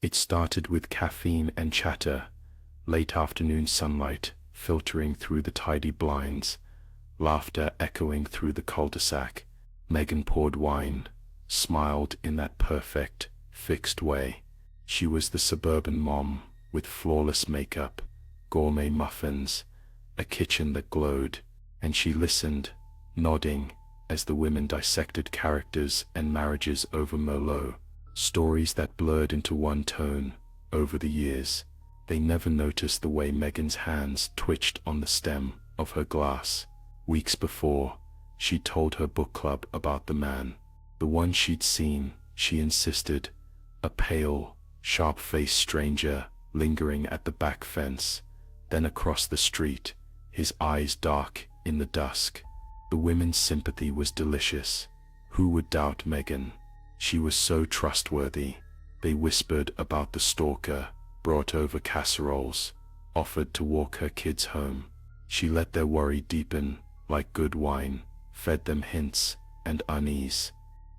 It started with caffeine and chatter, late afternoon sunlight filtering through the tidy blinds, laughter echoing through the cul-de-sac. Megan poured wine, smiled in that perfect, fixed way. She was the suburban mom, with flawless makeup, gourmet muffins, a kitchen that glowed, and she listened, nodding, as the women dissected characters and marriages over Merlot, stories that blurred into one tone. Over the years, they never noticed the way Megan's hands twitched on the stem of her glass. Weeks before, she told her book club about the man, the one she'd seen, she insisted, a pale, sharp-faced stranger lingering at the back fence, then across the street, his eyes dark in the dusk. The women's sympathy was delicious. Who would doubt Megan? She was so trustworthy. They whispered about the stalker, brought over casseroles, offered to walk her kids home. She let their worry deepen, like good wine, fed them hints and unease.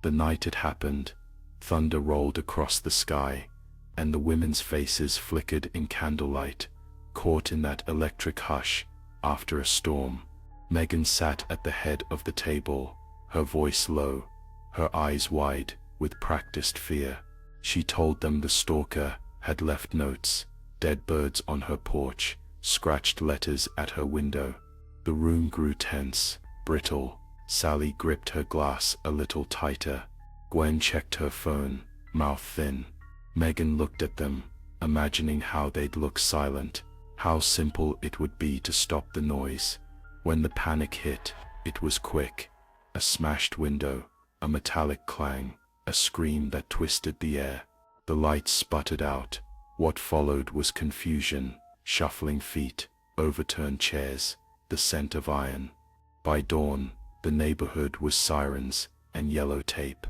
The night it happened, thunder rolled across the sky, and the women's faces flickered in candlelight, caught in that electric hush after a storm. Megan sat at the head of the table, her voice low, her eyes wide with practiced fear. She told them the stalker had left notes, dead birds on her porch, scratched letters at her window. The room grew tense, brittle. Sally gripped her glass a little tighter. Gwen checked her phone, mouth thin. Megan looked at them, imagining how they'd look silent, how simple it would be to stop the noise. When the panic hit, it was quick. A smashed window, a metallic clang, a scream that twisted the air. The lights sputtered out. What followed was confusion, shuffling feet, overturned chairs, the scent of iron. By dawn, the neighborhood was sirens and yellow tape.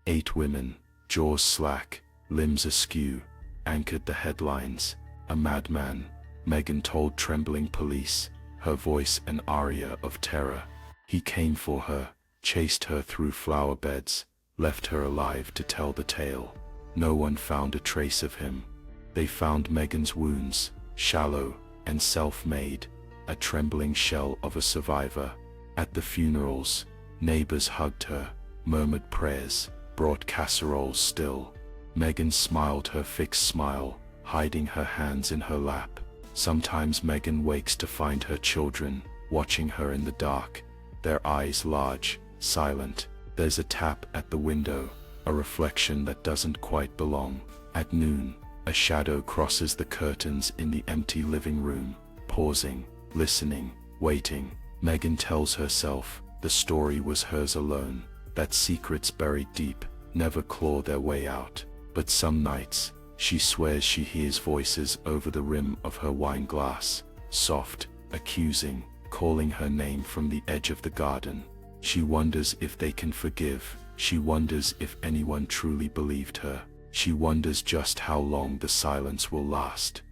8 women, jaws slack, limbs askew, anchored the headlines. A madman, Megan told trembling police, her voice an aria of terror. He came for her, chased her through flower beds, left her alive to tell the tale. No one found a trace of him. They found Megan's wounds, shallow and self-made, a trembling shell of a survivor. At the funerals, neighbors hugged her, murmured prayers, brought casseroles still. Megan smiled her fixed smile, hiding her hands in her lap. Sometimes Megan wakes to find her children, watching her in the dark, their eyes large, silent. There's a tap at the window, a reflection that doesn't quite belong. At noon, a shadow crosses the curtains in the empty living room, pausing, listening, waiting. Megan tells herself the story was hers alone, that secrets buried deep never claw their way out. But some nights, she swears she hears voices over the rim of her wine glass, soft, accusing, calling her name from the edge of the garden. She wonders if they can forgive. She wonders if anyone truly believed her. She wonders just how long the silence will last.